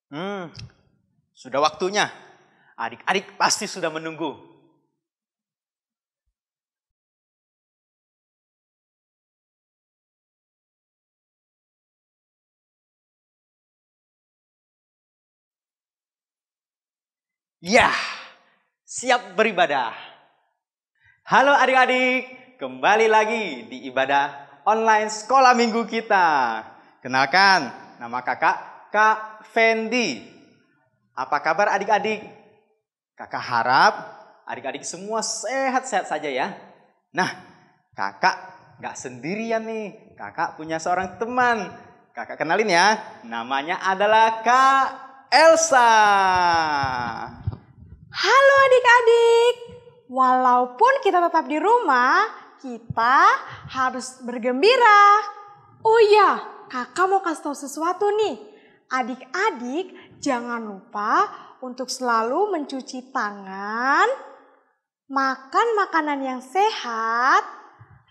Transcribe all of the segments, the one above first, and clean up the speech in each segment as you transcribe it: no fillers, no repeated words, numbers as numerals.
Hmm, sudah waktunya. Adik-adik pasti sudah menunggu. Ya, siap beribadah. Halo adik-adik, kembali lagi di ibadah online sekolah minggu kita. Kenalkan, nama kakak Kak Fendi. Apa kabar adik-adik? Kakak harap adik-adik semua sehat-sehat saja ya. Nah, kakak gak sendirian nih. Kakak punya seorang teman. Kakak kenalin ya, namanya adalah Kak Elsa. Halo adik-adik, walaupun kita tetap di rumah, kita harus bergembira. Oh iya, kakak mau kasih tahu sesuatu nih. Adik-adik jangan lupa untuk selalu mencuci tangan, makan makanan yang sehat,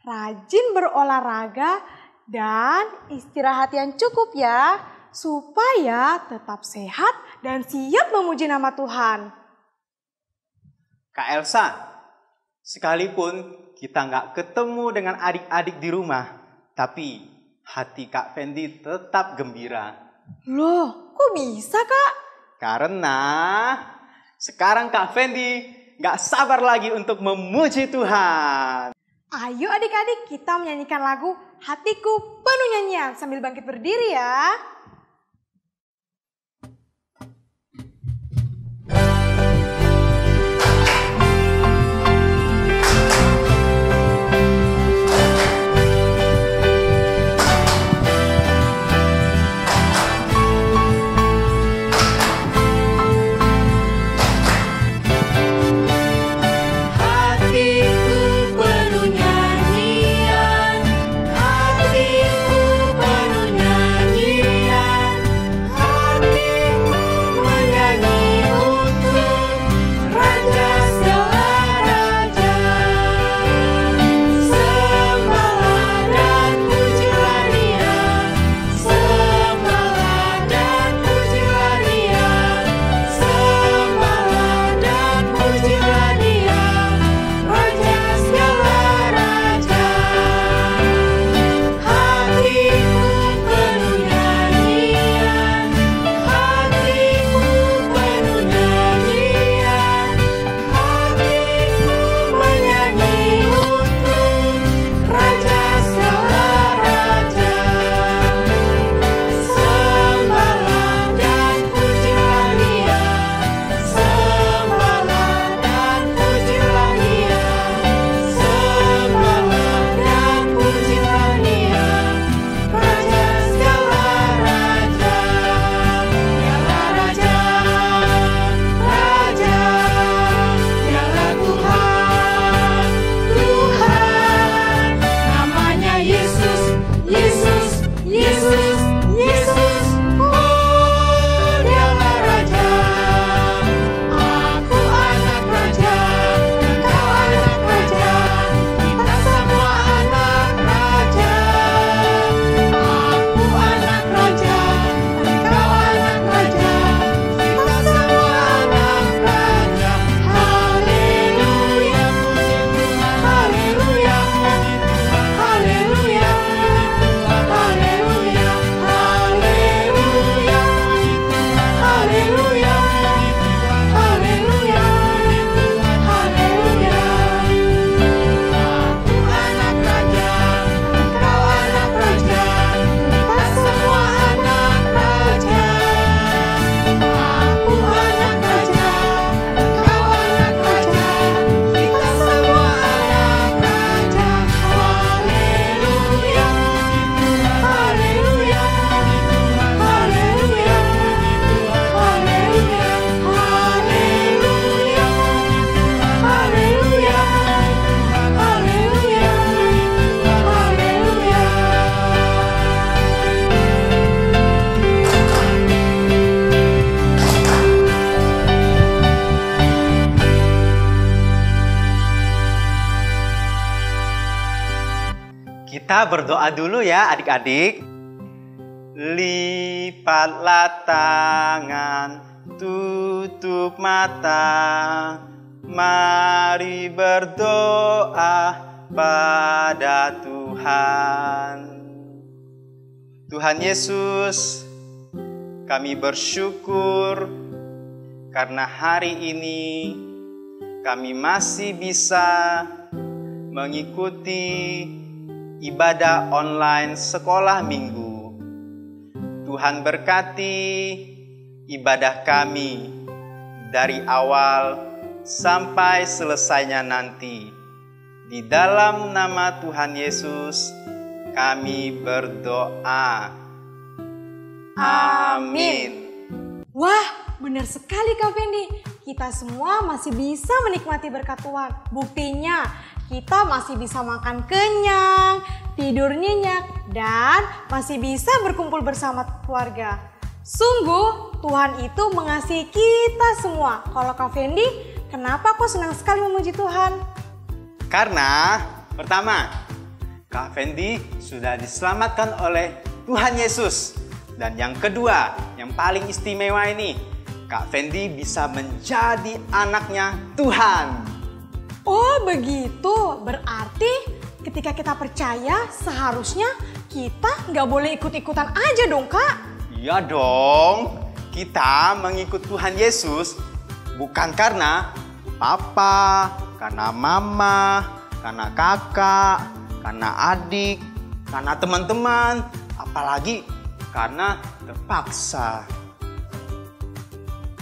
rajin berolahraga, dan istirahat yang cukup ya, supaya tetap sehat dan siap memuji nama Tuhan. Kak Elsa, sekalipun kita nggak ketemu dengan adik-adik di rumah, tapi hati Kak Fendi tetap gembira. Loh, kok bisa Kak? Karena sekarang Kak Fendi nggak sabar lagi untuk memuji Tuhan. Ayo adik-adik kita menyanyikan lagu Hatiku Penuh Nyanyian sambil bangkit berdiri ya. Kita berdoa dulu ya adik-adik. lipatlah tangan, tutup mata, mari berdoa pada Tuhan. Tuhan Yesus, kami bersyukur karena hari ini kami masih bisa mengikuti ibadah online sekolah minggu. Tuhan berkati ibadah kami dari awal sampai selesainya nanti. Di dalam nama Tuhan Yesus kami berdoa. Amin. Wah, benar sekali Kak Fendi. Kita semua masih bisa menikmati berkat Tuhan. Buktinya, kita masih bisa makan kenyang, tidur nyenyak, dan masih bisa berkumpul bersama keluarga. Sungguh, Tuhan itu mengasihi kita semua. Kalau Kak Fendi, kenapa kok senang sekali memuji Tuhan? Karena pertama, Kak Fendi sudah diselamatkan oleh Tuhan Yesus. Dan yang kedua, yang paling istimewa ini, Kak Fendi bisa menjadi anaknya Tuhan. Oh begitu, berarti ketika kita percaya seharusnya kita nggak boleh ikut-ikutan aja dong Kak? Iya dong, kita mengikut Tuhan Yesus bukan karena papa, karena mama, karena kakak, karena adik, karena teman-teman, apalagi karena terpaksa.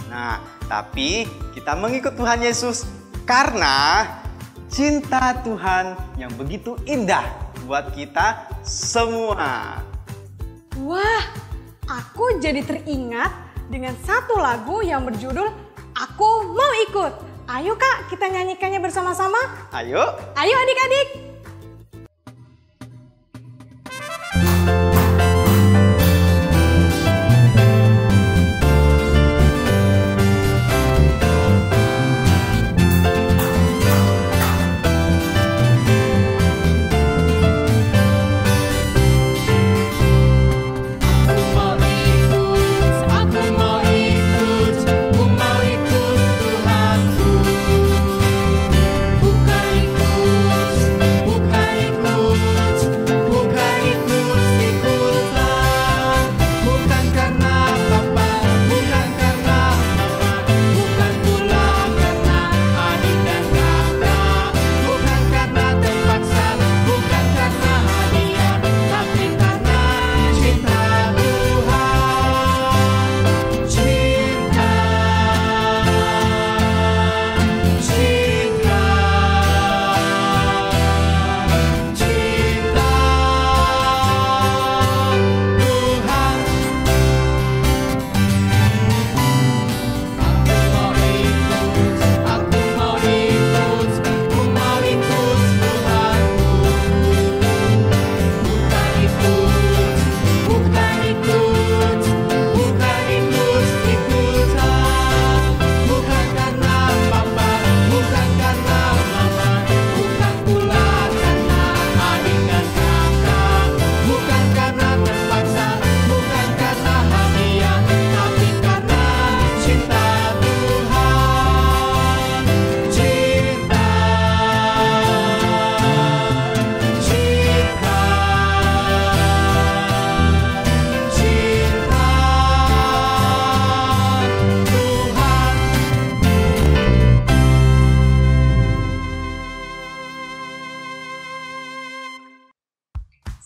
Nah, tapi kita mengikut Tuhan Yesus karena cinta Tuhan yang begitu indah buat kita semua. Wah, aku jadi teringat dengan satu lagu yang berjudul Aku Mau Ikut. Ayo Kak, kita nyanyikannya bersama-sama. Ayo. Ayo adik-adik.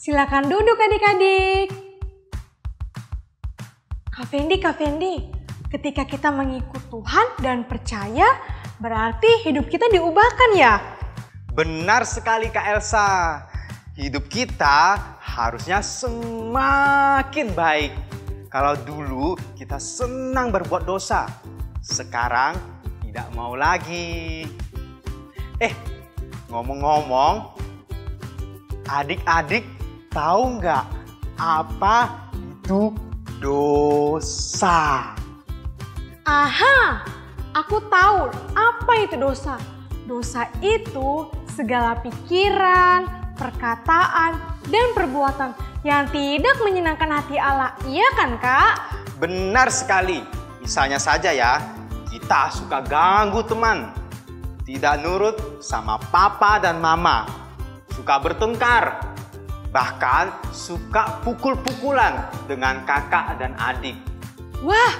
Silakan duduk adik-adik. Kak Fendi, ketika kita mengikut Tuhan dan percaya, berarti hidup kita diubahkan ya? Benar sekali Kak Elsa. Hidup kita harusnya semakin baik. Kalau dulu kita senang berbuat dosa, sekarang tidak mau lagi. Ngomong-ngomong, adik-adik tahu nggak apa itu dosa? Aha, aku tahu apa itu dosa. Dosa itu segala pikiran, perkataan, dan perbuatan yang tidak menyenangkan hati Allah. Iya kan, Kak? Benar sekali. Misalnya saja ya, kita suka ganggu teman, tidak nurut sama papa dan mama, suka bertengkar, bahkan suka pukul-pukulan dengan kakak dan adik. Wah,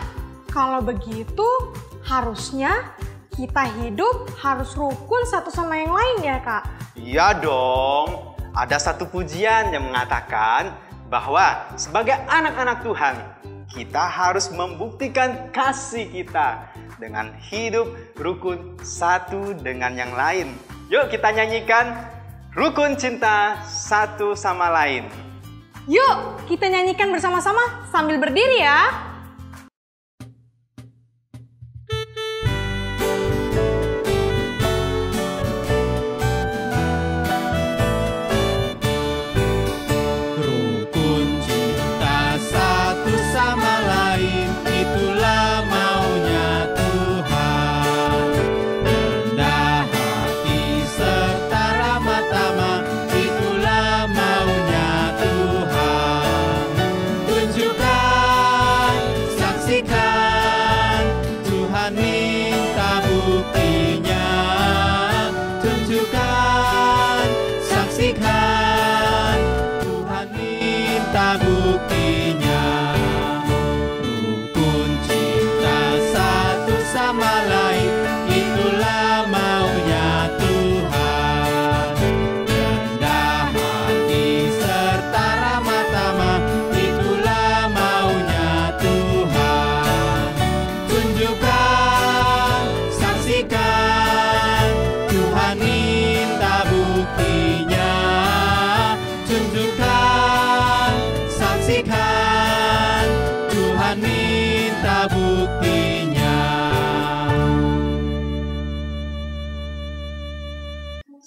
kalau begitu harusnya kita hidup harus rukun satu sama yang lain ya, Kak? Iya dong. Ada satu pujian yang mengatakan bahwa sebagai anak-anak Tuhan, kita harus membuktikan kasih kita dengan hidup rukun satu dengan yang lain. Yuk kita nyanyikan rukun cinta satu sama lain. Yuk kita nyanyikan bersama-sama sambil berdiri ya.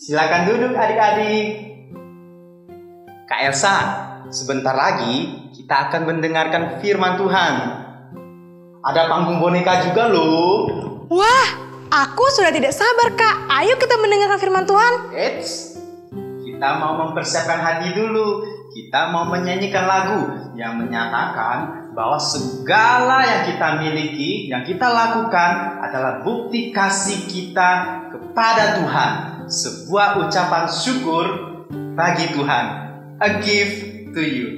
Silakan duduk adik-adik. Kak Elsa, sebentar lagi kita akan mendengarkan firman Tuhan. Ada panggung boneka juga loh. Wah, aku sudah tidak sabar, Kak. Ayo kita mendengarkan firman Tuhan. Eits, kita mau mempersiapkan hati dulu. Kita mau menyanyikan lagu yang menyatakan bahwa segala yang kita miliki, yang kita lakukan adalah bukti kasih kita kepada Tuhan. Sebuah ucapan syukur bagi Tuhan. A gift to you.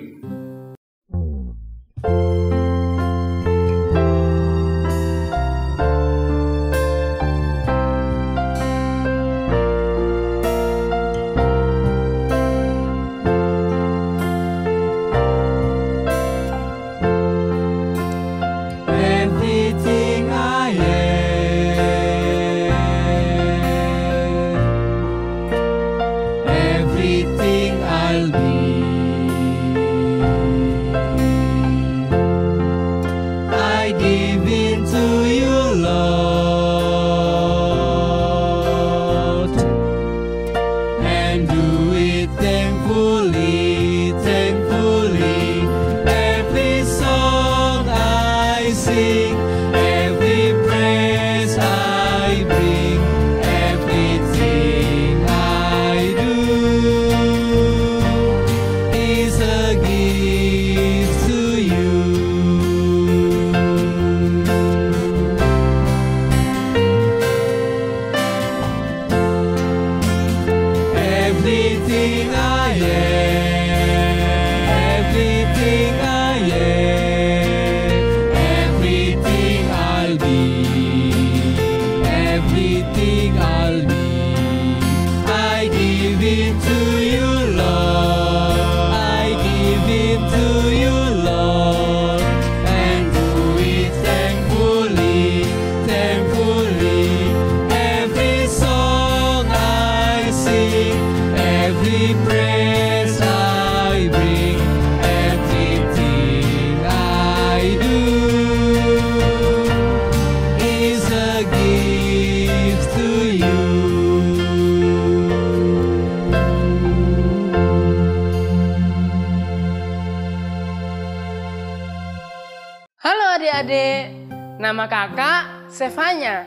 Adik-adik, nama kakak Sevanya.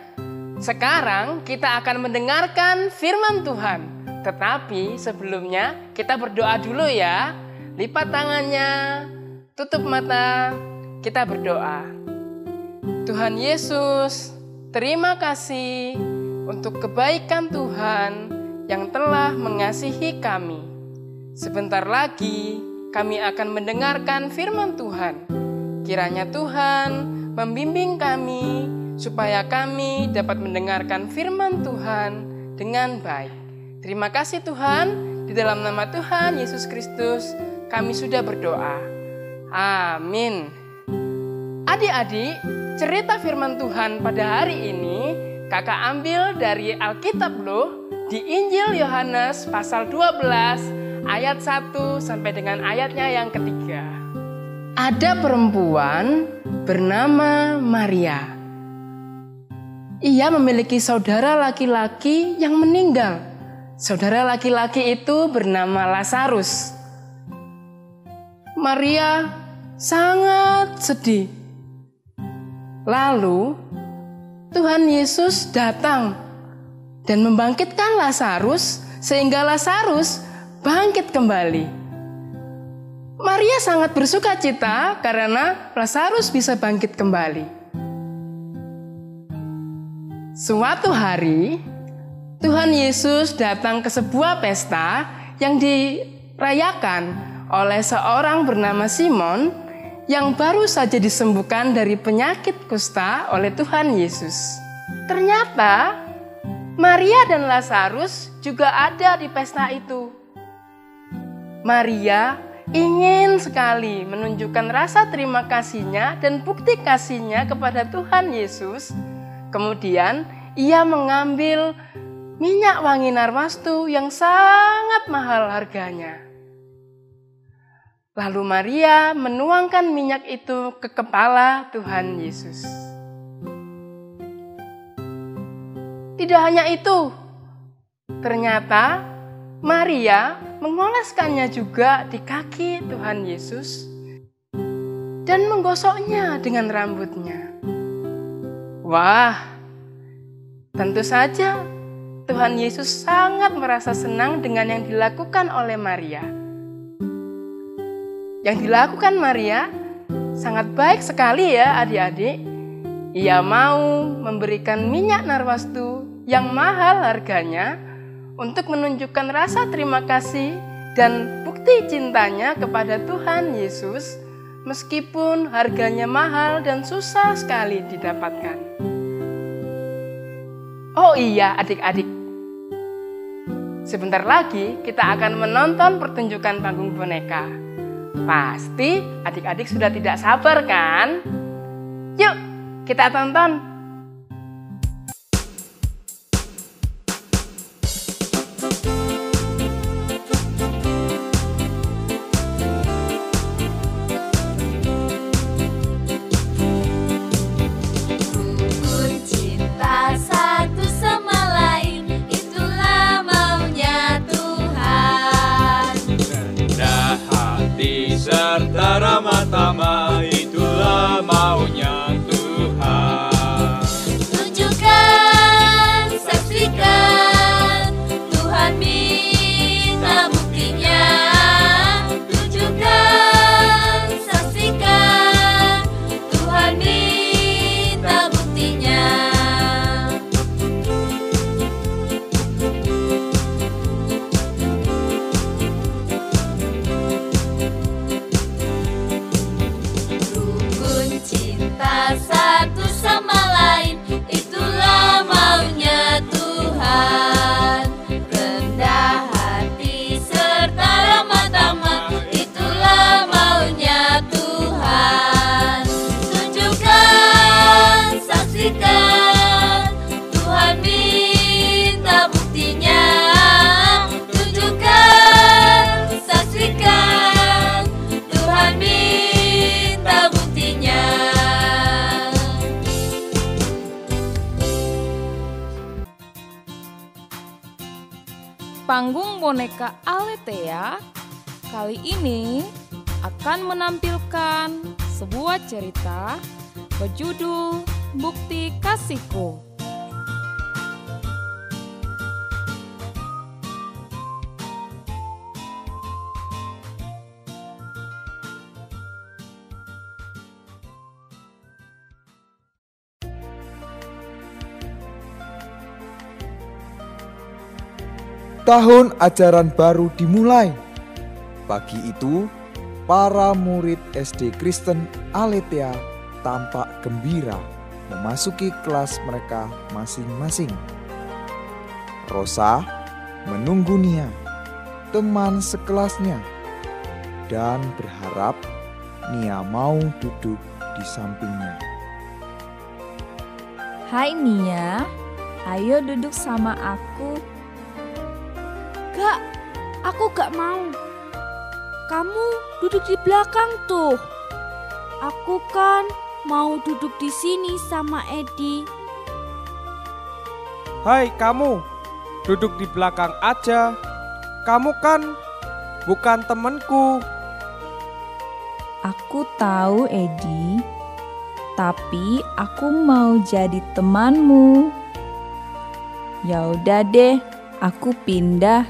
Sekarang kita akan mendengarkan firman Tuhan. Tetapi sebelumnya kita berdoa dulu ya. Lipat tangannya, tutup mata, kita berdoa. Tuhan Yesus, terima kasih untuk kebaikan Tuhan yang telah mengasihi kami. Sebentar lagi kami akan mendengarkan firman Tuhan. Kiranya Tuhan membimbing kami supaya kami dapat mendengarkan firman Tuhan dengan baik. Terima kasih Tuhan, di dalam nama Tuhan Yesus Kristus kami sudah berdoa. Amin. Adik-adik, cerita firman Tuhan pada hari ini kakak ambil dari Alkitab loh, di Injil Yohanes pasal 12 ayat 1 sampai dengan ayatnya yang ketiga. Ada perempuan bernama Maria. Ia memiliki saudara laki-laki yang meninggal. Saudara laki-laki itu bernama Lazarus. Maria sangat sedih. Lalu Tuhan Yesus datang dan membangkitkan Lazarus sehingga Lazarus bangkit kembali. Maria sangat bersuka cita karena Lazarus bisa bangkit kembali. Suatu hari, Tuhan Yesus datang ke sebuah pesta yang dirayakan oleh seorang bernama Simon yang baru saja disembuhkan dari penyakit kusta oleh Tuhan Yesus. Ternyata Maria dan Lazarus juga ada di pesta itu. Maria ingin sekali menunjukkan rasa terima kasihnya dan bukti kasihnya kepada Tuhan Yesus. Kemudian ia mengambil minyak wangi narwastu yang sangat mahal harganya. Lalu Maria menuangkan minyak itu ke kepala Tuhan Yesus. Tidak hanya itu, ternyata Maria mengoleskannya juga di kaki Tuhan Yesus dan menggosoknya dengan rambutnya. Wah, tentu saja Tuhan Yesus sangat merasa senang dengan yang dilakukan oleh Maria. Yang dilakukan Maria sangat baik sekali ya adik-adik. Ia mau memberikan minyak narwastu yang mahal harganya untuk menunjukkan rasa terima kasih dan bukti cintanya kepada Tuhan Yesus meskipun harganya mahal dan susah sekali didapatkan. Oh iya adik-adik, sebentar lagi kita akan menonton pertunjukan panggung boneka. Pasti adik-adik sudah tidak sabar kan? Yuk kita tonton. Serta ramah tamah, itulah maunya Tuhan. Tunjukkan, saksikan, Tuhan minta buktinya. Tunjukkan, saksikan, Tuhan minta buktinya. Satu sama lain, itulah maunya Tuhan. Rendah hati serta ramah tamah, itulah maunya Tuhan. Tunjukkan, saksikan, Tuhan minta buktinya. Tunjukkan, saksikan, Tuhan minta buktinya. Panggung boneka Aletheia kali ini akan menampilkan sebuah cerita berjudul Bukti Kasihku. tahun ajaran baru dimulai. Pagi itu, para murid SD Kristen Aletheia tampak gembira memasuki kelas mereka masing-masing. Rosa menunggu Nia, teman sekelasnya, dan berharap Nia mau duduk di sampingnya. Hai Nia, ayo duduk sama aku. Gak, aku gak mau. Kamu duduk di belakang tuh. Aku kan mau duduk di sini sama Edi. Hai kamu, duduk di belakang aja. Kamu kan bukan temanku. Aku tahu Edi, tapi aku mau jadi temanmu. Ya udah deh, aku pindah.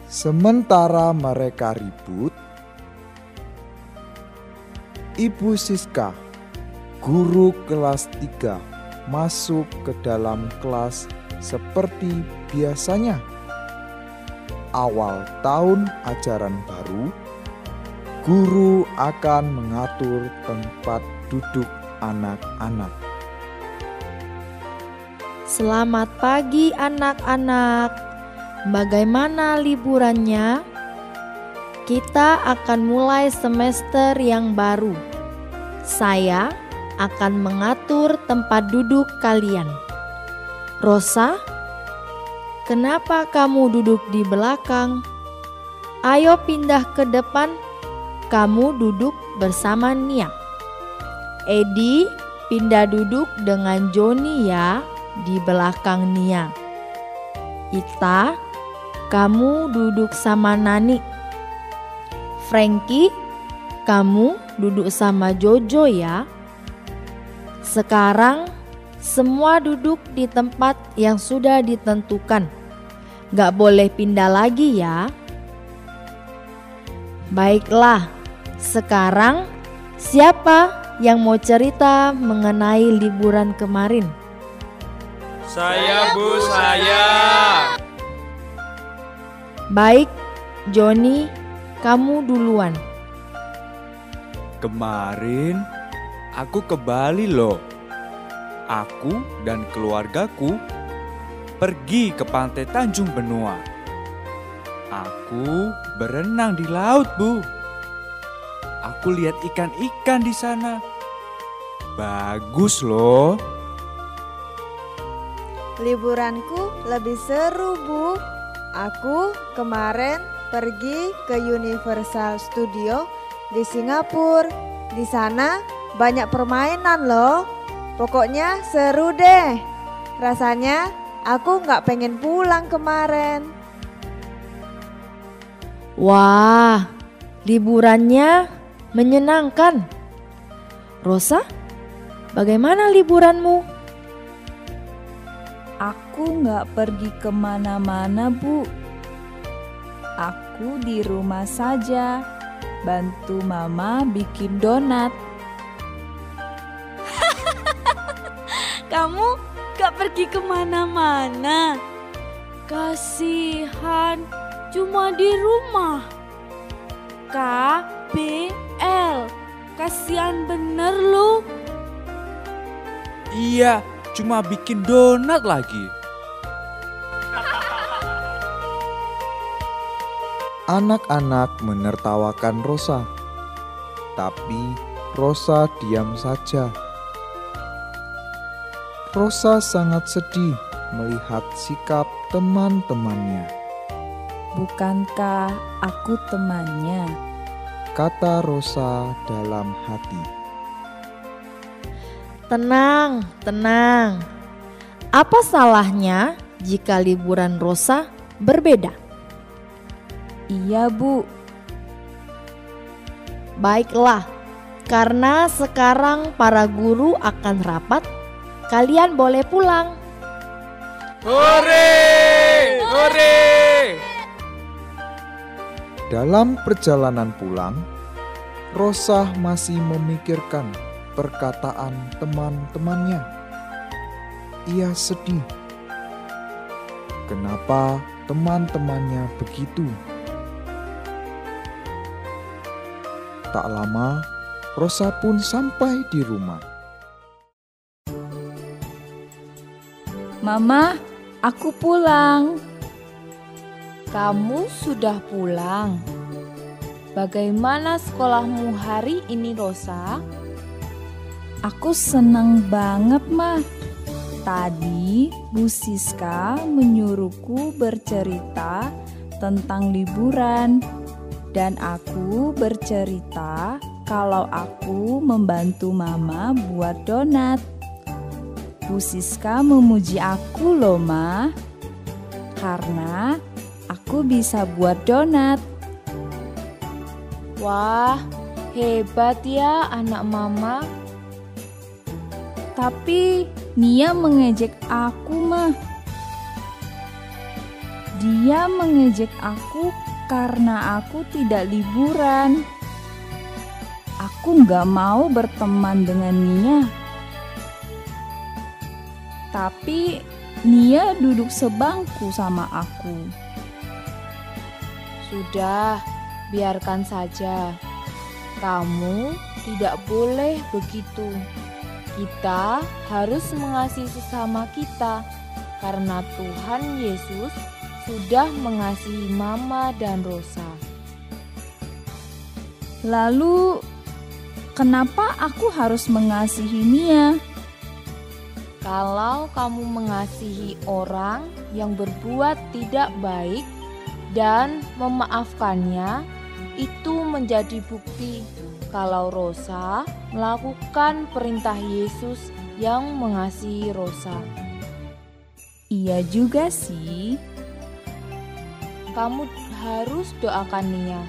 Sementara mereka ribut, Ibu Siska, guru kelas 3, masuk ke dalam kelas seperti biasanya. Awal tahun ajaran baru, guru akan mengatur tempat duduk anak-anak. Selamat pagi anak-anak. Bagaimana liburannya? Kita akan mulai semester yang baru. Saya akan mengatur tempat duduk kalian. Rosa, kenapa kamu duduk di belakang? Ayo pindah ke depan. Kamu duduk bersama Nia. Edi, pindah duduk dengan Joni ya, di belakang Nia. Ita, kamu duduk sama Nani. Frankie, kamu duduk sama Jojo ya. Sekarang semua duduk di tempat yang sudah ditentukan. Gak boleh pindah lagi ya. Baiklah, sekarang siapa yang mau cerita mengenai liburan kemarin? Saya Bu, saya. Baik, Joni, kamu duluan. Kemarin aku ke Bali loh. Aku dan keluargaku pergi ke pantai Tanjung Benua. Aku berenang di laut, Bu. Aku lihat ikan-ikan di sana. Bagus loh. Liburanku lebih seru, Bu. Aku kemarin pergi ke Universal Studio di Singapura. Di sana banyak permainan loh. Pokoknya seru deh. Rasanya aku gak pengen pulang kemarin. Wah, liburannya menyenangkan. Rosa, bagaimana liburanmu? Aku nggak pergi kemana-mana, Bu. Aku di rumah saja, bantu Mama bikin donat. Kamu gak pergi kemana-mana. Kasihan, cuma di rumah. KBL, kasihan bener lu. Iya, cuma bikin donat lagi. Anak-anak menertawakan Rosa, tapi Rosa diam saja. Rosa sangat sedih melihat sikap teman-temannya. Bukankah aku temannya? Kata Rosa dalam hati. Tenang, tenang. Apa salahnya jika liburan Rosa berbeda? Iya, Bu. Baiklah, karena sekarang para guru akan rapat, kalian boleh pulang. Hore! Hore! Dalam perjalanan pulang, Rosa masih memikirkan perkataan teman-temannya. Ia sedih. kenapa teman-temannya begitu. Tak lama, Rosa pun sampai di rumah. Mama, aku pulang. Kamu sudah pulang. Bagaimana sekolahmu hari ini, Rosa? Aku senang banget, Ma. Tadi Bu Siska menyuruhku bercerita tentang liburan. Dan aku bercerita kalau aku membantu Mama buat donat. Bu Siska memuji aku loh, Ma. Karena aku bisa buat donat. Wah, hebat ya anak Mama. Tapi Nia mengejek aku, Ma. Dia mengejek aku karena aku tidak liburan. Aku gak mau berteman dengan Nia. Tapi Nia duduk sebangku sama aku. Sudah, biarkan saja. Kamu tidak boleh begitu. Kita harus mengasihi sesama kita karena Tuhan Yesus sudah mengasihi Mama dan Rosa. Lalu, kenapa aku harus mengasihi Nia? Kalau kamu mengasihi orang yang berbuat tidak baik dan memaafkannya, itu menjadi bukti kalau Rosa melakukan perintah Yesus yang mengasihi Rosa. Iya juga sih. Kamu harus doakan Nia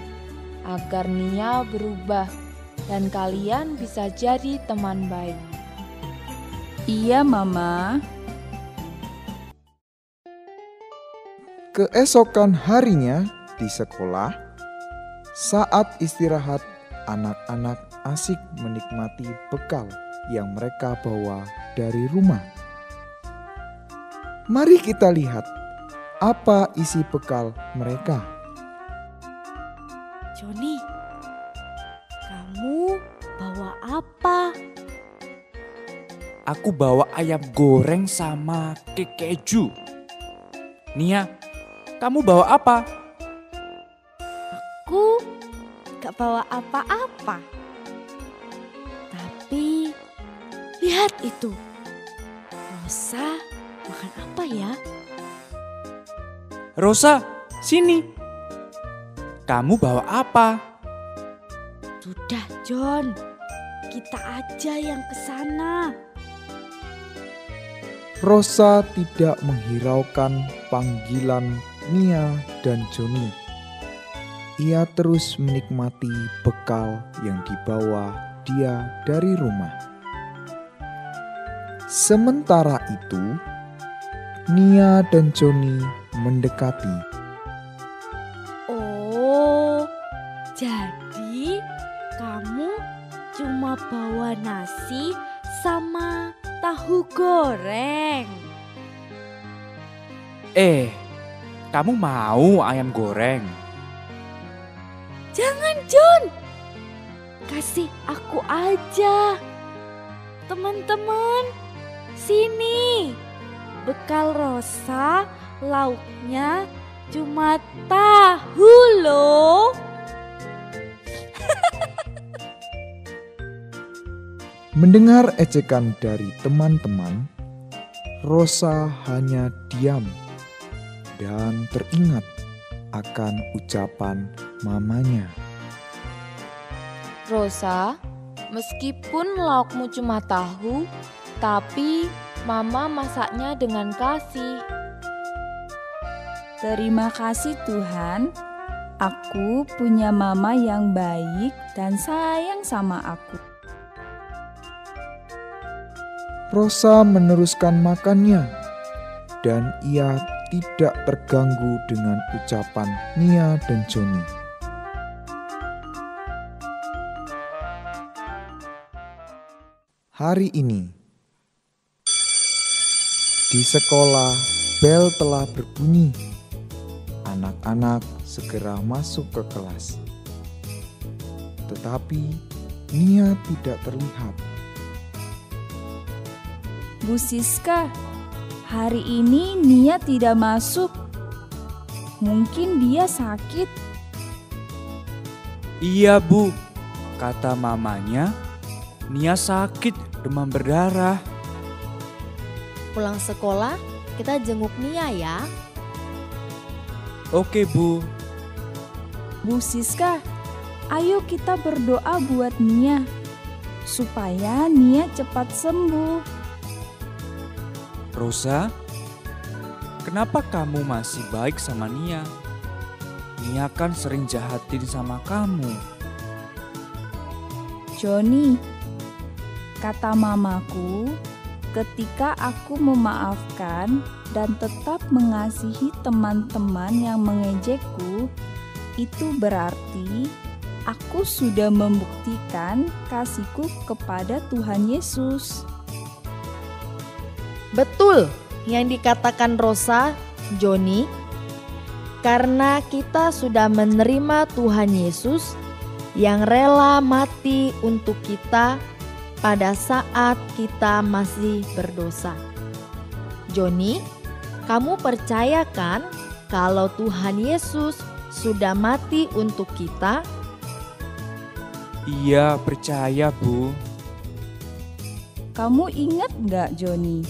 agar Nia berubah dan kalian bisa jadi teman baik. Iya, Mama. Keesokan harinya di sekolah, saat istirahat, anak-anak asik menikmati bekal yang mereka bawa dari rumah. Mari kita lihat apa isi bekal mereka. Joni, kamu bawa apa? Aku bawa ayam goreng sama keju. Nia, kamu bawa apa? Aku gak bawa apa-apa. Tapi lihat itu. Rosa makan apa ya? Rosa, sini. Kamu bawa apa? Sudah, John. Kita aja yang ke sana. Rosa tidak menghiraukan panggilan Nia dan Joni. Ia terus menikmati bekal yang dibawa dia dari rumah. Sementara itu, Nia dan Joni mendekati. Oh, jadi kamu cuma bawa nasi sama tahu goreng. Kamu mau ayam goreng? Jangan, John. Kasih aku aja. Teman-teman, sini. Bekal Rosa, lauknya cuma tahu loh. Mendengar ejekan dari teman-teman, Rosa hanya diam dan teringat akan ucapan mamanya. Rosa, meskipun laukmu cuma tahu, tapi Mama masaknya dengan kasih. Terima kasih Tuhan, aku punya mama yang baik dan sayang sama aku. Rosa meneruskan makannya dan ia tidak terganggu dengan ucapan Nia dan Joni. Hari ini, Di sekolah, bel telah berbunyi. Anak-anak segera masuk ke kelas. Tetapi Nia tidak terlihat. Bu Siska, hari ini Nia tidak masuk. Mungkin dia sakit. Iya Bu, kata mamanya, Nia sakit demam berdarah. Pulang sekolah, kita jenguk Nia ya. Oke Bu. Bu Siska, ayo kita berdoa buat Nia, supaya Nia cepat sembuh. Rosa, kenapa kamu masih baik sama Nia? Nia kan sering jahatin sama kamu. Joni, kata mamaku, ketika aku memaafkan dan tetap mengasihi teman-teman yang mengejekku, itu berarti aku sudah membuktikan kasihku kepada Tuhan Yesus. Betul yang dikatakan Rosa, Joni, karena kita sudah menerima Tuhan Yesus yang rela mati untuk kita pada saat kita masih berdosa. Joni, kamu percaya kan kalau Tuhan Yesus sudah mati untuk kita? Iya, percaya Bu. Kamu ingat gak Joni?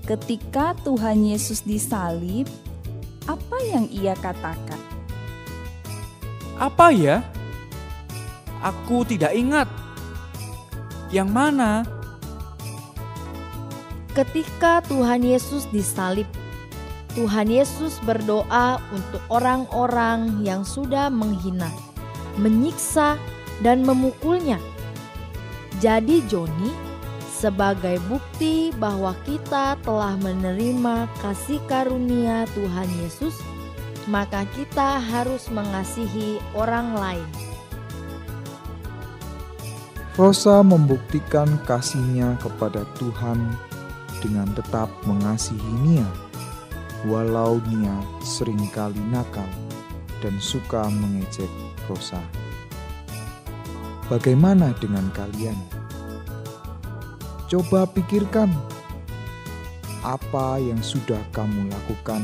Ketika Tuhan Yesus disalib, apa yang ia katakan? Apa ya? Aku tidak ingat. Yang mana? Ketika Tuhan Yesus disalib, Tuhan Yesus berdoa untuk orang-orang yang sudah menghina, menyiksa, dan memukulnya. Jadi Joni, sebagai bukti bahwa kita telah menerima kasih karunia Tuhan Yesus, maka kita harus mengasihi orang lain. Rosa membuktikan kasihnya kepada Tuhan dengan tetap mengasihi Nia, walau Nia seringkali nakal dan suka mengejek Rosa. Bagaimana dengan kalian? Coba pikirkan, apa yang sudah kamu lakukan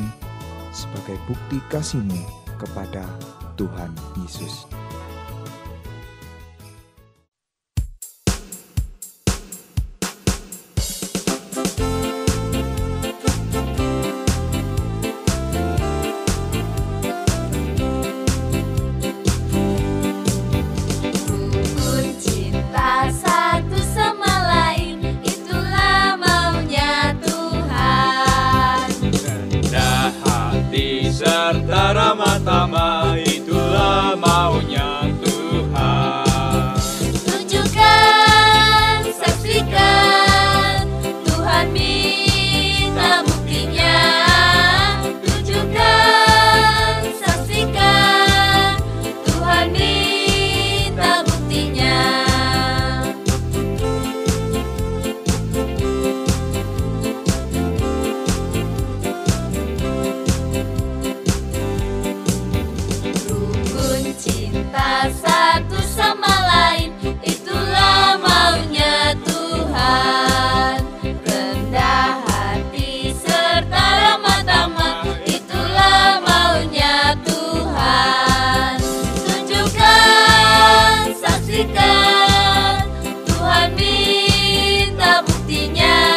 sebagai bukti kasihmu kepada Tuhan Yesus. Serta ramah tamah, itulah maunya Tuhan. Tunjukkan, saksikan, Tuhan minta buktinya. Tunjukkan, saksikan, Tuhan minta buktinya. Satu sama lain, itulah maunya Tuhan. Rendah hati serta ramah tamah, itulah maunya Tuhan. Tunjukkan, saksikan, Tuhan minta buktinya.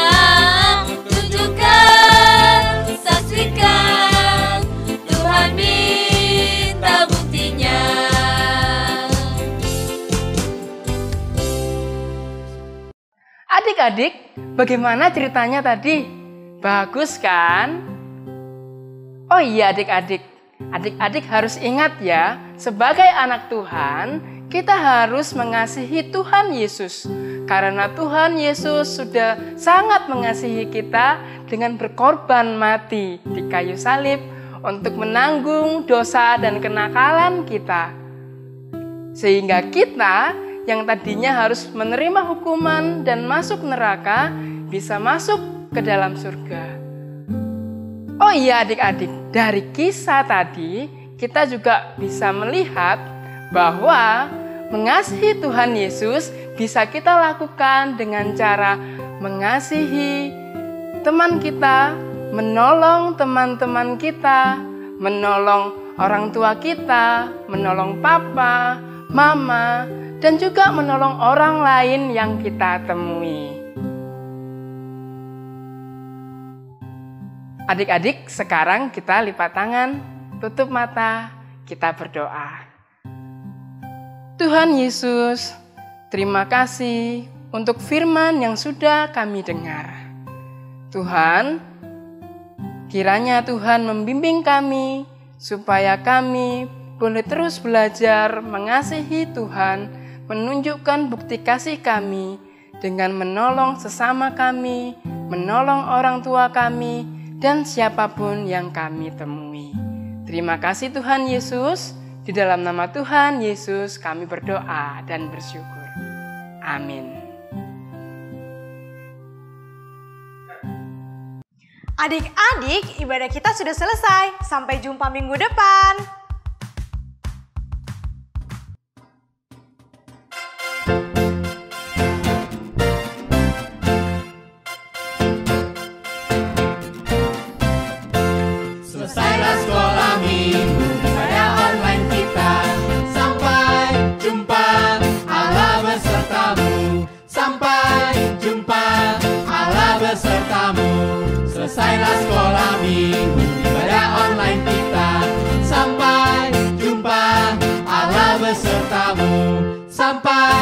Tunjukkan, saksikan, Tuhan minta buktinya. Adik-adik, bagaimana ceritanya tadi? Bagus kan? Oh iya adik-adik, adik-adik harus ingat ya, sebagai anak Tuhan, kita harus mengasihi Tuhan Yesus. Karena Tuhan Yesus sudah sangat mengasihi kita dengan berkorban mati di kayu salib untuk menanggung dosa dan kenakalan kita. Sehingga kita yang tadinya harus menerima hukuman dan masuk neraka bisa masuk ke dalam surga. Oh iya adik-adik, dari kisah tadi kita juga bisa melihat bahwa mengasihi Tuhan Yesus bisa kita lakukan dengan cara mengasihi teman kita, menolong teman-teman kita, menolong orang tua kita, menolong papa, mama, dan juga menolong orang lain yang kita temui. Adik-adik, sekarang kita lipat tangan, tutup mata, kita berdoa. Tuhan Yesus, terima kasih untuk firman yang sudah kami dengar. Tuhan, kiranya Tuhan membimbing kami supaya kami boleh terus belajar mengasihi Tuhan, menunjukkan bukti kasih kami dengan menolong sesama kami, menolong orang tua kami, dan siapapun yang kami temui. Terima kasih Tuhan Yesus, di dalam nama Tuhan Yesus kami berdoa dan bersyukur. Amin. Adik-adik, ibadah kita sudah selesai. Sampai jumpa minggu depan. Selesailah sekolah minggu ibadah online kita. Sampai jumpa, Allah besertamu. Sampai jumpa, Allah besertamu. Selesailah sekolah minggu ibadah online kita. Sampai jumpa, Allah besertamu. Sampai